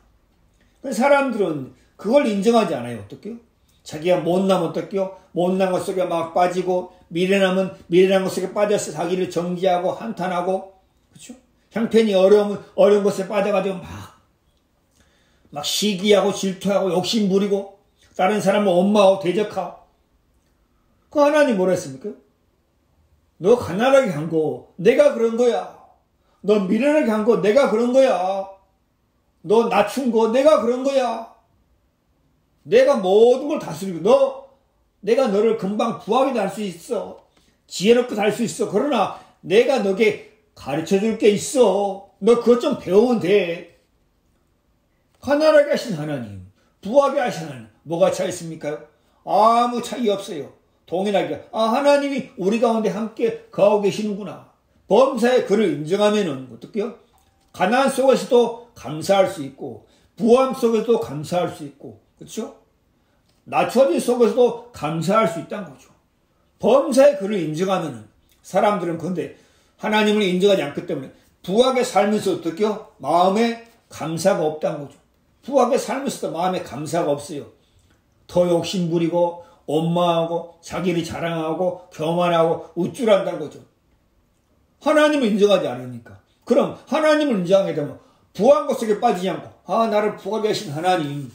사람들은 그걸 인정하지 않아요. 어떻게요? 자기가 못나면 어떻게요? 못난 것 속에 막 빠지고, 미련하면 미련한 것 속에 빠져서 자기를 정지하고 한탄하고, 그렇죠? 형편이 어려운 것에 빠져가지고 막 시기하고 질투하고 욕심 부리고, 다른 사람을 원망하고 대적하고. 그 하나님 뭐라 했습니까? 너 가난하게 한 거 내가 그런 거야. 너 미련하게 한 거 내가 그런 거야. 너 낮춘 거 내가 그런 거야. 내가 모든 걸 다스리고, 내가 너를 금방 부하게 할 수 있어. 지혜롭게 할 수 있어. 그러나 내가 너에게 가르쳐 줄 게 있어. 너 그것 좀 배우면 돼. 가난하게 하신 하나님, 부하게 하신 하나님, 뭐가 차이 있습니까? 아무 차이 없어요. 동일하게, 하나님이 우리 가운데 함께 거하고 계시는구나. 범사에 그를 인정하면은 어떡해요? 가난 속에서도 감사할 수 있고, 부함 속에서도 감사할 수 있고, 그렇죠? 낮춰진 속에서도 감사할 수 있다는 거죠. 범사에 그를 인정하면은, 사람들은 근데 하나님을 인정하지 않기 때문에 부하게 살면서 어떡해요? 마음에 감사가 없다는 거죠. 부하게 살면서도 마음에 감사가 없어요. 더 욕심부리고 원망하고 자기를 자랑하고 교만하고 우쭐한다는 거죠. 하나님을 인정하지 않으니까. 그럼 하나님을 인정하게 되면 부한 것 속에 빠지지 않고, 나를 부하게 하신 하나님,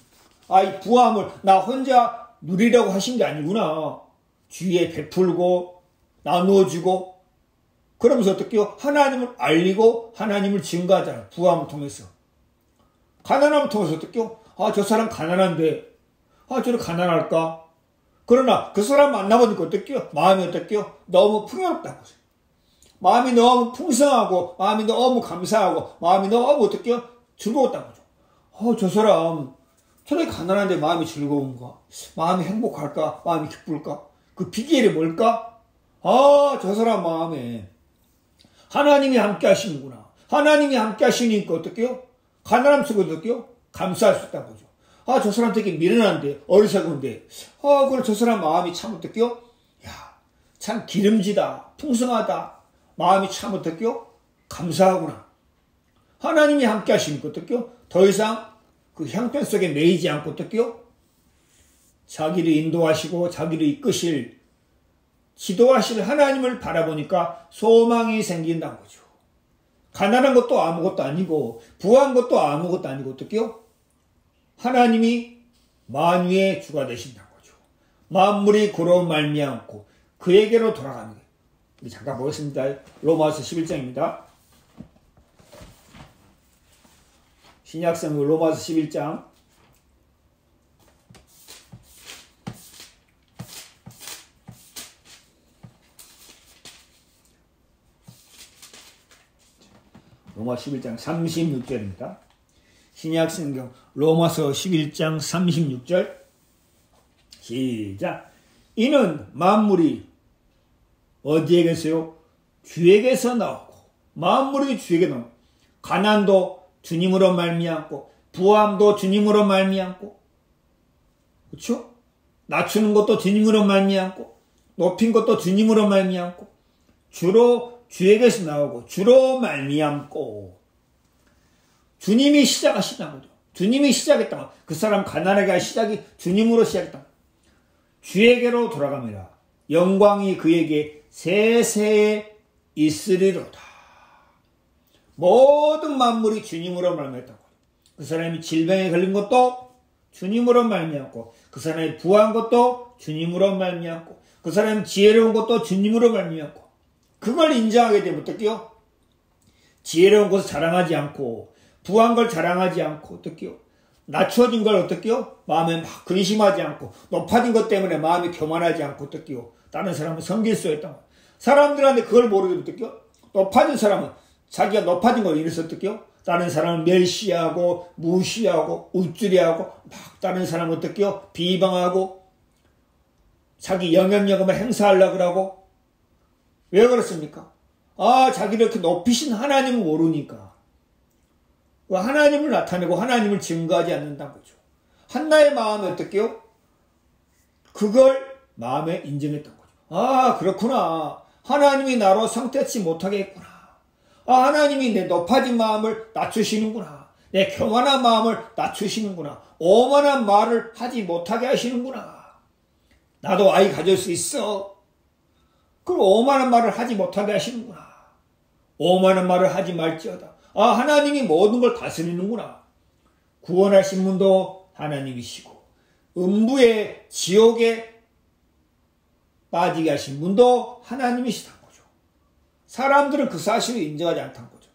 이 부함을 나 혼자 누리려고 하신 게 아니구나. 주위에 베풀고 나누어주고, 그러면서 어떻게요? 하나님을 알리고 하나님을 증거하잖아요. 부함을 통해서. 가난함을 통해서 어떻게요? 저 사람 가난한데, 저를 가난할까? 그러나 그 사람 만나보니까 어떻게요? 마음이 어떻게요? 너무 풍요롭다고. 마음이 너무 풍성하고, 마음이 너무 감사하고, 마음이 너무 어떻게요? 즐거웠다는 거죠. 저 사람 저렇게 가난한데 마음이 즐거운가? 마음이 행복할까? 마음이 기쁠까? 그 비결이 뭘까? 저 사람 마음에 하나님이 함께 하시는구나. 하나님이 함께 하시니까 어떡해요? 가난함 속에도 어떡해요? 감사할 수 있다는 거죠. 저 사람 되게 미련한데, 어리석은데, 그래, 저 사람 마음이 참 어떡해요? 참 기름지다, 풍성하다. 마음이 참 어떡해요? 감사하구나. 하나님이 함께 하시니까 어떡해요? 더 이상 그 형편 속에 매이지 않고 어떡해요? 자기를 인도하시고 자기를 이끄실, 지도하실 하나님을 바라보니까 소망이 생긴다는 거죠. 가난한 것도 아무것도 아니고 부한 것도 아무것도 아니고 어떡해요? 하나님이 만유의 주가 되신다는 거죠. 만물이 그로 말미암고 그에게로 돌아가는 거예요. 우리 잠깐 보겠습니다. 로마서 11장입니다. 신약성경 로마서 11장. 로마 11장 36절입니다. 신약성경 로마서 11장 36절. 시작. 이는 만물이 어디에게서요? 주에게서 나오고, 만물이 주에게 나오고, 가난도 주님으로 말미암고, 부함도 주님으로 말미암고, 그렇죠? 낮추는 것도 주님으로 말미암고, 높인 것도 주님으로 말미암고, 주로 주에게서 나오고, 주로 말미암고, 주님이 시작하시다는 거죠. 주님이 시작했다는 거죠. 그 사람 가난하게 할 시작이 주님으로 시작했다. 주에게로 돌아갑니다. 영광이 그에게 세세에 있으리로다. 모든 만물이 주님으로 말미암았다고. 그 사람이 질병에 걸린 것도 주님으로 말미암고, 그 사람이 부한 것도 주님으로 말미암고, 그 사람이 지혜로운 것도 주님으로 말미암고, 그걸 인정하게 되면 어떡해요? 지혜로운 것을 자랑하지 않고, 부한 걸 자랑하지 않고, 어떡해요? 낮춰진 걸 어떻게요? 마음에 막 근심하지 않고 높아진 것 때문에 마음이 교만하지 않고 어떻게요? 다른 사람을 섬길 수 있다고. 사람들한테 그걸 모르게 어떻게요? 높아진 사람은 자기가 높아진 걸 인해서 어떻게요? 다른 사람을 멸시하고 무시하고 우쭐해하고 막 다른 사람을 어떻게요? 비방하고 자기 영향력을 행사하려고 하고. 왜 그렇습니까? 자기를 이렇게 높이신 하나님을 모르니까. 하나님을 나타내고 하나님을 증거하지 않는다는 거죠. 한나의 마음이 어떻게요? 그걸 마음에 인정했던 거죠. 그렇구나. 하나님이 나로 성택치 못하게 했구나. 하나님이 내 높아진 마음을 낮추시는구나. 내 교만한 마음을 낮추시는구나. 오만한 말을 하지 못하게 하시는구나. 나도 아이 가질 수 있어. 그리고 오만한 말을 하지 못하게 하시는구나. 오만한 말을 하지 말지어다. 하나님이 모든 걸 다스리는구나. 구원하신 분도 하나님이시고 음부의 지옥에 빠지게 하신 분도 하나님이시다는 거죠. 사람들은 그 사실을 인정하지 않다는 거죠.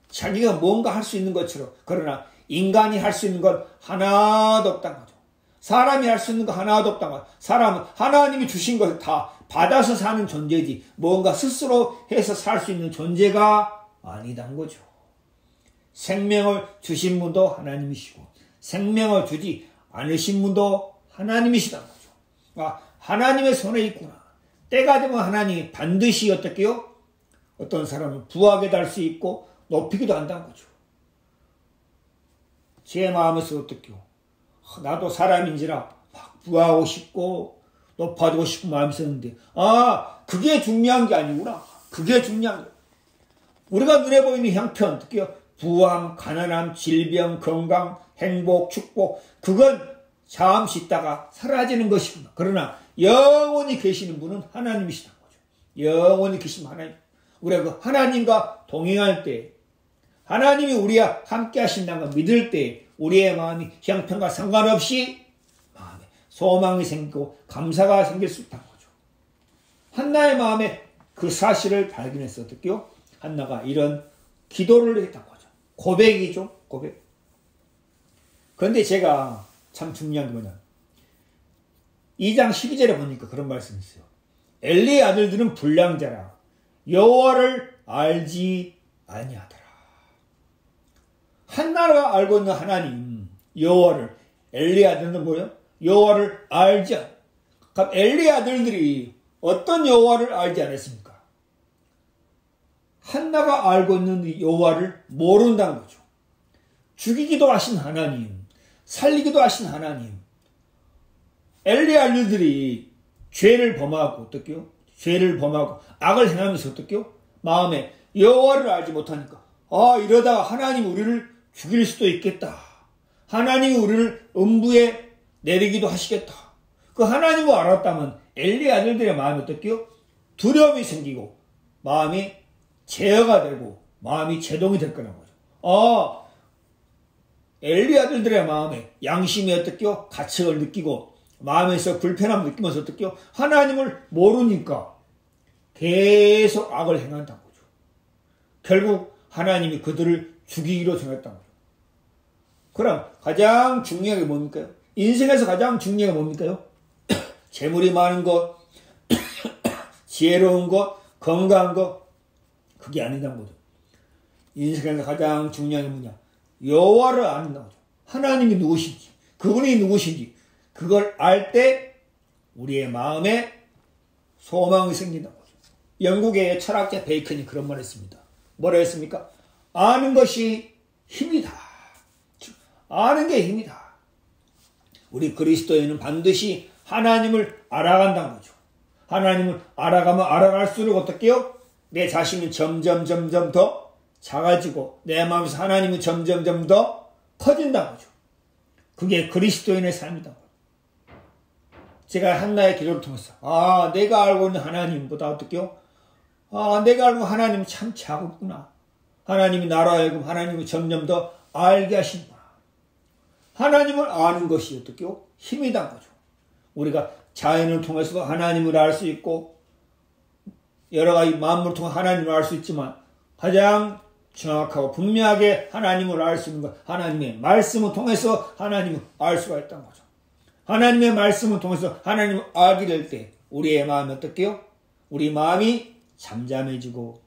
자기가 뭔가 할 수 있는 것처럼. 그러나 인간이 할 수 있는 건 하나도 없다는 거죠. 사람이 할 수 있는 거 하나도 없다는 거죠. 사람은 하나님이 주신 것을 다 받아서 사는 존재지 뭔가 스스로 해서 살 수 있는 존재가 아니다는 거죠. 생명을 주신 분도 하나님이시고 생명을 주지 않으신 분도 하나님이시다는 거죠. 하나님의 손에 있구나. 때가 되면 하나님이 반드시 어떻게요? 어떤 사람은 부하게 달 수 있고 높이기도 한다는 거죠. 제 마음에서 어떻게요? 나도 사람인지라 막 부하고 싶고 높아지고 싶은 마음이 있었는데 그게 중요한 게 아니구나. 그게 중요한 거예요. 우리가 눈에 보이는 형편 어떻게요? 부함, 가난함, 질병, 건강, 행복, 축복 그건 잠시 있다가 사라지는 것이구나. 그러나 영원히 계시는 분은 하나님이시다는 거죠. 영원히 계신 하나님. 우리가 그 하나님과 동행할 때 하나님이 우리와 함께 하신다는 걸 믿을 때 우리의 마음이 형편과 상관없이 마음에 소망이 생기고 감사가 생길 수 있다는 거죠. 한나의 마음에 그 사실을 발견해서 어떻게요? 한나가 이런 기도를 했다는 거죠. 고백이죠. 고백. 그런데 제가 참 중요한 게 뭐냐. 2장 12절에 보니까 그런 말씀이 있어요. 엘리의 아들들은 불량자라 여호와를 알지 아니하더라. 한나가 알고 있는 하나님 여호와를 엘리의 아들들은 뭐예요? 여호와를 알지 않아. 그럼 엘리의 아들들이 어떤 여호와를 알지 않았습니까? 한나가 알고 있는 여호와를 모른다는 거죠. 죽이기도 하신 하나님, 살리기도 하신 하나님. 엘리의 아들들이 죄를 범하고 어떻게요? 죄를 범하고 악을 행하면서 어떻게요? 마음에 여호와를 알지 못하니까 이러다가 하나님 우리를 죽일 수도 있겠다. 하나님이 우리를 음부에 내리기도 하시겠다. 그 하나님을 알았다면 엘리의 아들들의 마음이 어떻게요? 두려움이 생기고 마음이 제어가 되고 마음이 제동이 될 거란 거죠. 엘리 아들들의 마음에 양심이 어떻게요? 가책을 느끼고 마음에서 불편함을 느끼면서 어떻게요? 하나님을 모르니까 계속 악을 행한다는 거죠. 결국 하나님이 그들을 죽이기로 정했다는 거죠. 그럼 가장 중요한 게 뭡니까? 인생에서 가장 중요한 게 뭡니까? 재물이 많은 것, 지혜로운 것, 건강한 것, 그게 아니다는 거죠. 인생에서 가장 중요한 게 뭐냐? 여호와를 아는다는 거죠. 하나님이 누구신지, 그분이 누구신지, 그걸 알 때 우리의 마음에 소망이 생긴다는 거죠. 영국의 철학자 베이컨이 그런 말을 했습니다. 뭐라 했습니까? 아는 것이 힘이다. 아는 게 힘이다. 우리 그리스도인은 반드시 하나님을 알아간다는 거죠. 하나님을 알아가면 알아갈수록 어떻게요? 내 자신은 점점 더 작아지고 내 마음에서 하나님은 점점 더 커진다는 거죠. 그게 그리스도인의 삶이다. 제가 한나의 기도를 통해서 내가 알고 있는 하나님보다 어떻게요? 내가 알고 있는 하나님은 참 작구나. 하나님이 나로 하여금 하나님을 점점 더 알게 하시는구나. 하나님을 아는 것이 어떻게요? 힘이란 거죠. 우리가 자연을 통해서도 하나님을 알 수 있고 여러 가지 만물을 통해 하나님을 알 수 있지만 가장 정확하고 분명하게 하나님을 알 수 있는 것, 하나님의 말씀을 통해서 하나님을 알 수가 있다는 거죠. 하나님의 말씀을 통해서 하나님을 알게 될 때 우리의 마음이 어떻게요? 우리 마음이 잠잠해지고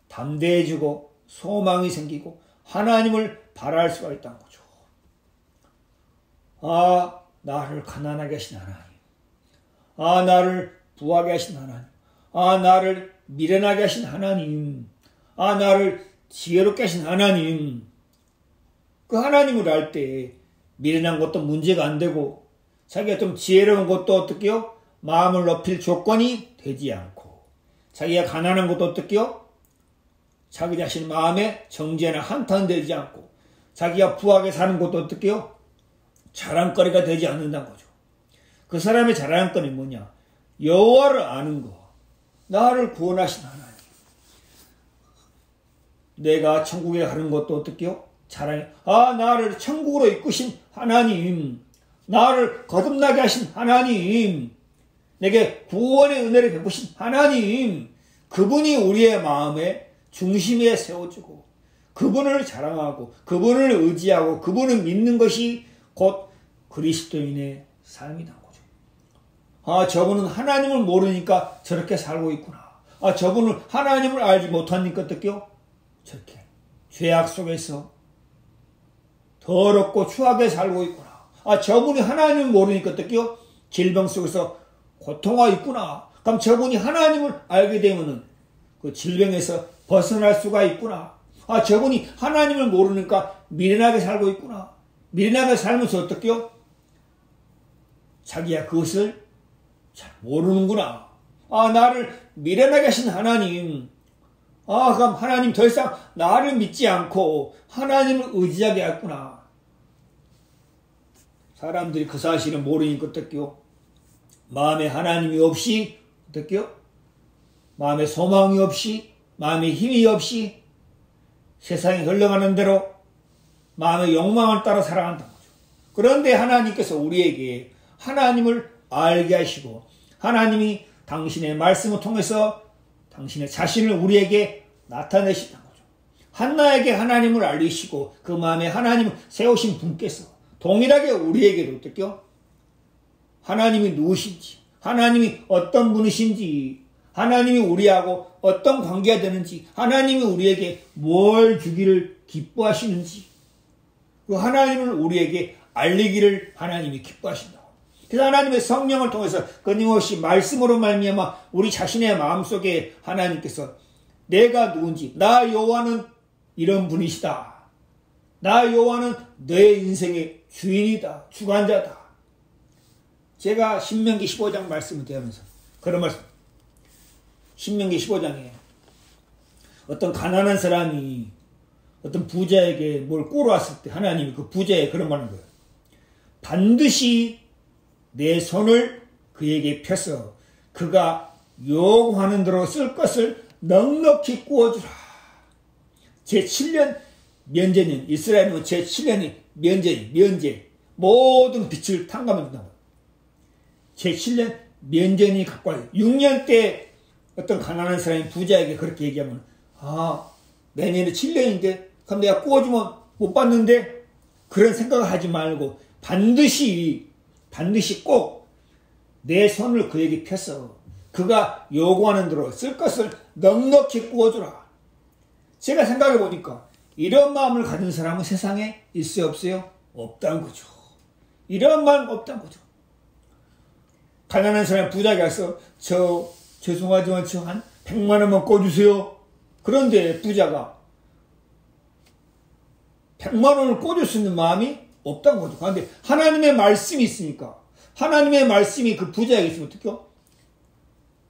담대해지고 소망이 생기고 하나님을 바라할 수가 있다는 거죠. 아, 나를 가난하게 하신 하나님. 아, 나를 부하게 하신 하나님. 아, 나를 미련하게 하신 하나님. 아, 나를 지혜롭게 하신 하나님. 그 하나님을 알 때 미련한 것도 문제가 안 되고 자기가 좀 지혜로운 것도 어떻게요? 마음을 높일 조건이 되지 않고 자기가 가난한 것도 어떻게요? 자기 자신 마음에 정죄나 한탄되지 않고 자기가 부하게 사는 것도 어떻게요? 자랑거리가 되지 않는다는 거죠. 그 사람의 자랑거리는 뭐냐? 여호와를 아는 거. 나를 구원하신 하나님. 내가 천국에 가는 것도 어떻게요? 자랑해. 아, 나를 천국으로 이끄신 하나님. 나를 거듭나게 하신 하나님. 내게 구원의 은혜를 베푸신 하나님. 그분이 우리의 마음의 중심에 세워주고 그분을 자랑하고 그분을 의지하고 그분을 믿는 것이 곧 그리스도인의 삶이다. 아, 저분은 하나님을 모르니까 저렇게 살고 있구나. 아, 저분은 하나님을 알지 못하니까 어떡해요? 저렇게 죄악 속에서 더럽고 추하게 살고 있구나. 아, 저분이 하나님을 모르니까 어떡해요? 질병 속에서 고통하고 있구나. 그럼 저분이 하나님을 알게 되면은 그 질병에서 벗어날 수가 있구나. 아, 저분이 하나님을 모르니까 미련하게 살고 있구나. 미련하게 살면서 어떡해요? 자기가 그것을 잘 모르는구나. 아, 나를 미련하게 하신 하나님. 아, 그럼 하나님 더 이상 나를 믿지 않고 하나님을 의지하게 했구나. 사람들이 그 사실을 모르니까 어떡해요? 마음에 하나님이 없이 어떡해요? 마음에 소망이 없이 마음에 힘이 없이 세상이 흘러가는 대로 마음의 욕망을 따라 살아간다는 거죠. 그런데 하나님께서 우리에게 하나님을 알게 하시고 하나님이 당신의 말씀을 통해서 당신의 자신을 우리에게 나타내신다는 거죠. 한나에게 하나님을 알리시고 그 마음에 하나님을 세우신 분께서 동일하게 우리에게도 어떻게요? 하나님이 누구신지, 하나님이 어떤 분이신지, 하나님이 우리하고 어떤 관계가 되는지, 하나님이 우리에게 뭘 주기를 기뻐하시는지, 그 하나님을 우리에게 알리기를 하나님이 기뻐하신다. 그래서 하나님의 성령을 통해서 끊임없이 말씀으로 말미암아 우리 자신의 마음속에 하나님께서 내가 누군지, 나 여호와는 이런 분이시다. 나 여호와는 내 인생의 주인이다. 주관자다. 제가 신명기 15장 말씀을 대하면서 그런 말씀. 신명기 15장에 어떤 가난한 사람이 어떤 부자에게 뭘 꼬러왔을 때 하나님이 그 부자에 그런 말을 거예요. 반드시 내 손을 그에게 펴서 그가 요구하는 대로 쓸 것을 넉넉히 구워주라. 제7년 면제년, 이스라엘은 제7년이 면제, 모든 빛을 탕감한다고. 제7년 면제년이 갖고 와요. 6년 때 어떤 가난한 사람이 부자에게 그렇게 얘기하면, 아, 내년에 7년인데, 그럼 내가 구워주면 못 받는데? 그런 생각을 하지 말고, 반드시 꼭 내 손을 그에게 펴서 그가 요구하는 대로 쓸 것을 넉넉히 구워주라. 제가 생각해 보니까 이런 마음을 가진 사람은 세상에 있어요, 없어요? 없다는 거죠. 이런 마음 없다는 거죠. 가난한 사람 부자가 와서 죄송하지만 저 한 100만 원만 꿔주세요. 그런데 부자가 100만 원을 꿔줄 수 있는 마음이 없다는 거죠. 그런데 하나님의 말씀이 있으니까 하나님의 말씀이 그 부자에게 있으면 어떡해요?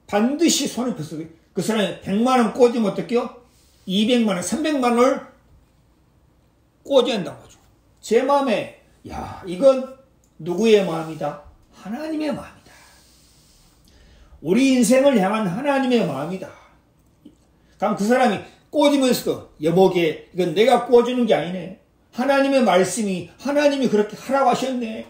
반드시 손을 펴서 그 사람이 100만 원 꽂으면 어떡해요? 200만 원, 300만 원을 꽂아야 한다는 거죠. 제 마음에, 야, 이건 누구의 마음이다? 하나님의 마음이다. 우리 인생을 향한 하나님의 마음이다. 그럼 그 사람이 꽂으면서도 여보게 이건 내가 꽂주는 게 아니네. 하나님의 말씀이 하나님이 그렇게 하라고 하셨네.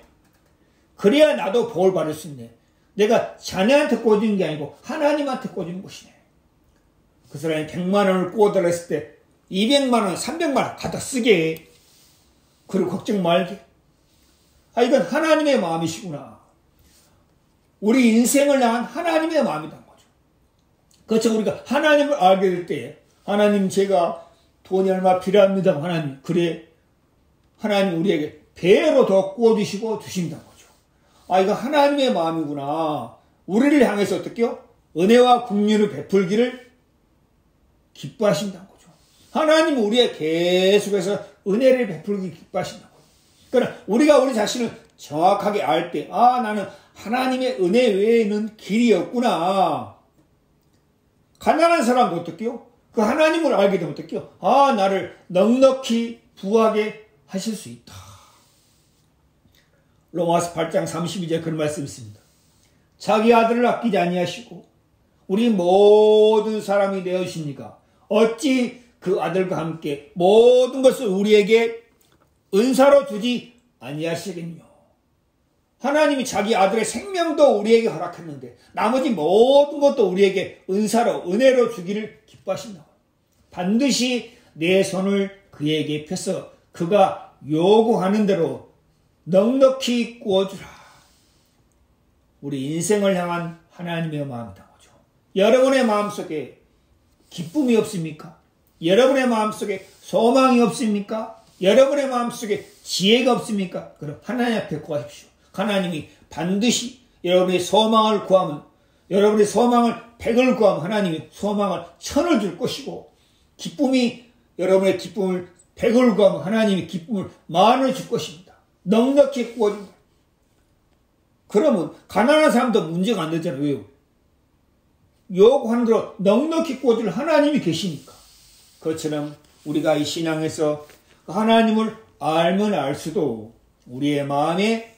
그래야 나도 복을 받을 수 있네. 내가 자네한테 꽂은 게 아니고 하나님한테 꽂은 것이네. 그 사람이 100만 원을 꽂으라 했을 때 200만 원, 300만 원 갖다 쓰게. 그리고 걱정 말게. 이건 하나님의 마음이시구나. 우리 인생을 향한 하나님의 마음이란 거죠. 그렇죠. 우리가 하나님을 알게 될 때, 하나님 제가 돈이 얼마 필요합니다. 하나님, 그래. 하나님 우리에게 배로 더 구워주시고 주신다는 거죠. 이거 하나님의 마음이구나. 우리를 향해서 어떻게요? 은혜와 긍휼을 베풀기를 기뻐하신다는 거죠. 하나님은 우리에게 계속해서 은혜를 베풀기 기뻐하신다는 거죠. 그러나 우리가 우리 자신을 정확하게 알 때, 나는 하나님의 은혜 외에는 길이 없구나. 가난한 사람도 어떻게요? 그 하나님을 알게 되면 어떻게요? 나를 넉넉히 부하게 하실 수 있다. 로마서 8장 32절 그런 말씀이 있습니다. 자기 아들을 아끼지 아니하시고 우리 모든 사람이 되어주시니까 어찌 그 아들과 함께 모든 것을 우리에게 은사로 주지 아니하시겠뇨. 하나님이 자기 아들의 생명도 우리에게 허락했는데 나머지 모든 것도 우리에게 은사로 은혜로 주기를 기뻐하신다. 반드시 내 손을 그에게 펴서 그가 요구하는 대로 넉넉히 구워주라. 우리 인생을 향한 하나님의 마음이다. 여러분의 마음속에 기쁨이 없습니까? 여러분의 마음속에 소망이 없습니까? 여러분의 마음속에 지혜가 없습니까? 그럼 하나님 앞에 구하십시오. 하나님이 반드시 여러분의 소망을 구하면, 여러분의 소망을 100을 구하면 하나님이 소망을 1000을 줄 것이고, 여러분의 기쁨을 100을 구하면 하나님이 기쁨을 10,000을 줄 것입니다. 넉넉히 구워줍니다. 그러면 가난한 사람도 문제가 안 되잖아요. 왜요? 요구하는 대로 넉넉히 구워줄 하나님이 계시니까. 그것처럼 우리가 이 신앙에서 하나님을 알면 알수록 우리의 마음에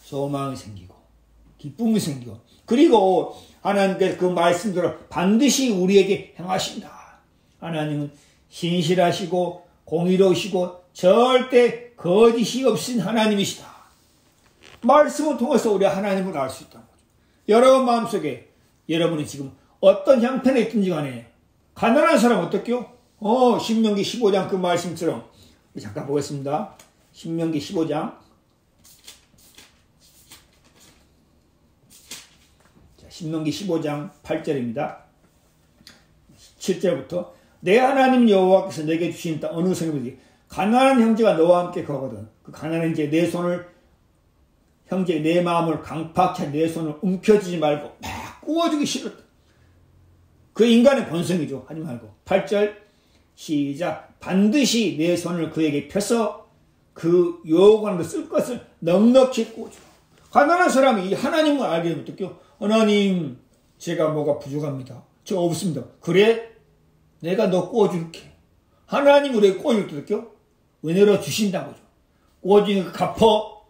소망이 생기고 기쁨이 생기고, 그리고 하나님께서 그 말씀대로 반드시 우리에게 행하신다. 하나님은 신실하시고 공의로우시고 절대 거짓이 없으신 하나님이시다. 말씀을 통해서 우리가 하나님을 알 수 있다는 거죠. 여러분 마음속에 여러분이 지금 어떤 형편에 있든지 간에 가난한 사람 어떻게요? 신명기 15장 그 말씀처럼 잠깐 보겠습니다. 신명기 15장 신명기 15장 8절입니다. 7절부터 내 하나님 여호와께서 내게 주신 땅 어느 성읍이지 가난한 형제가 너와 함께 거거든. 그 가난한 형제 내 손을 형제 내 마음을 강팍해 내 손을 움켜쥐지 말고 막 구워주기 싫었다. 그 인간의 본성이죠. 하지 말고. 8절 시작. 반드시 내 손을 그에게 펴서 그 요구하는 것 쓸 것을 넉넉히 구워주라. 가난한 사람이 하나님을 알게 되면 어떡해요? 하나님 제가 뭐가 부족합니다. 저 없습니다. 그래? 내가 너 구워줄게. 하나님 우리에게 구워줄 때 어떡해요? 은혜로 주신다는 거죠. 구워주니까 갚어.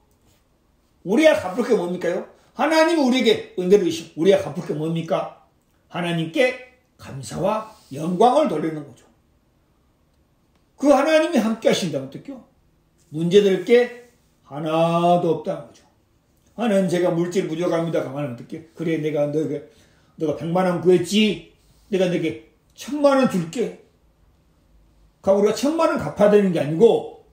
우리가 갚을 게 뭡니까요? 하나님은 우리에게 은혜를 주시고 우리가 갚을 게 뭡니까? 하나님께 감사와 영광을 돌리는 거죠. 그 하나님이 함께 하신다면 어떡해요? 문제될 게 하나도 없다는 거죠. 하나님 제가 물질 부족합니다. 가만히 어떡해? 그래 내가 너가 100만 원 구했지? 내가 너에게 1000만 원 줄게. 우리가 1000만 원 갚아야 되는 게 아니고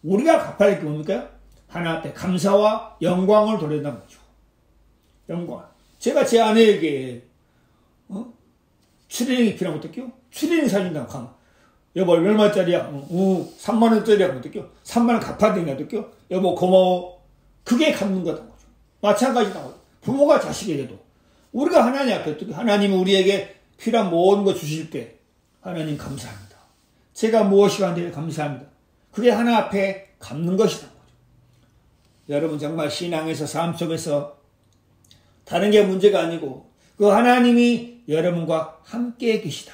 우리가 갚아야 될 게 뭡니까? 하나님 앞에 감사와 영광을 돌린다는 거죠. 영광. 제가 제 아내에게 추리닝이 필요하면 어떡해요? 추리닝 사준다고 하면 여보 얼마짜리야? 3만원짜리야. 어떡해요? 3만원 갚아야 되냐? 어떡해요? 여보 고마워. 그게 갚는 거다. 마찬가지다. 부모가 자식에게도 우리가 하나님 앞에 어떻게 하나님은 우리에게 필요한 모든 거 주실 때 하나님 감사합니다. 제가 무엇이 한데 감사합니다. 그게 하나 앞에 갚는 것이다. 여러분 정말 신앙에서 삶 속에서 다른 게 문제가 아니고 그 하나님이 여러분과 함께 계시다.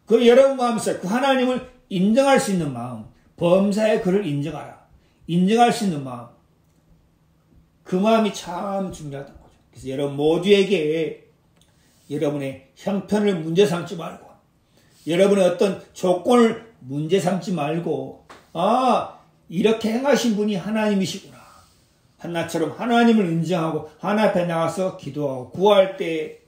그 여러분 마음에서 그 하나님을 인정할 수 있는 마음, 범사의 그를 인정하라. 인정할 수 있는 마음. 그 마음이 참 중요하다는 거죠. 그래서 여러분 모두에게 여러분의 형편을 문제 삼지 말고 여러분의 어떤 조건을 문제 삼지 말고 이렇게 행하신 분이 하나님이시구나. 한나처럼 하나님을 인정하고 하나님 앞에 나가서 기도하고 구할 때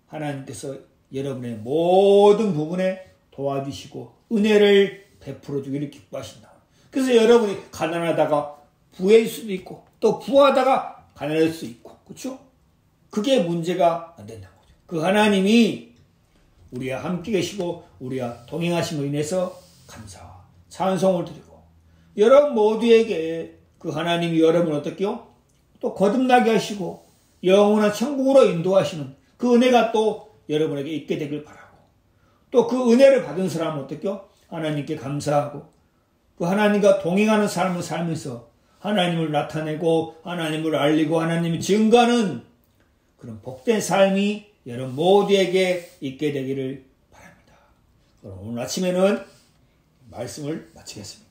하나님께서 여러분의 모든 부분에 도와주시고 은혜를 베풀어 주기를 기뻐하신다. 그래서 여러분이 가난하다가 부해일 수도 있고 또 부하다가 가난할 수 있고 그렇죠? 그게 문제가 안 된다는 거죠. 그 하나님이 우리와 함께 계시고 우리와 동행하심으로 인해서 감사와 찬송을 드리고 여러분 모두에게 그 하나님이 여러분을 어떻게요? 또 거듭나게 하시고 영원한 천국으로 인도하시는 그 은혜가 또 여러분에게 있게 되길 바라고 또 그 은혜를 받은 사람은 어떻게요? 하나님께 감사하고 그 하나님과 동행하는 삶을 살면서 하나님을 나타내고 하나님을 알리고 하나님을 증거하는 그런 복된 삶이 여러분 모두에게 있게 되기를 바랍니다. 그럼 오늘 아침에는 말씀을 마치겠습니다.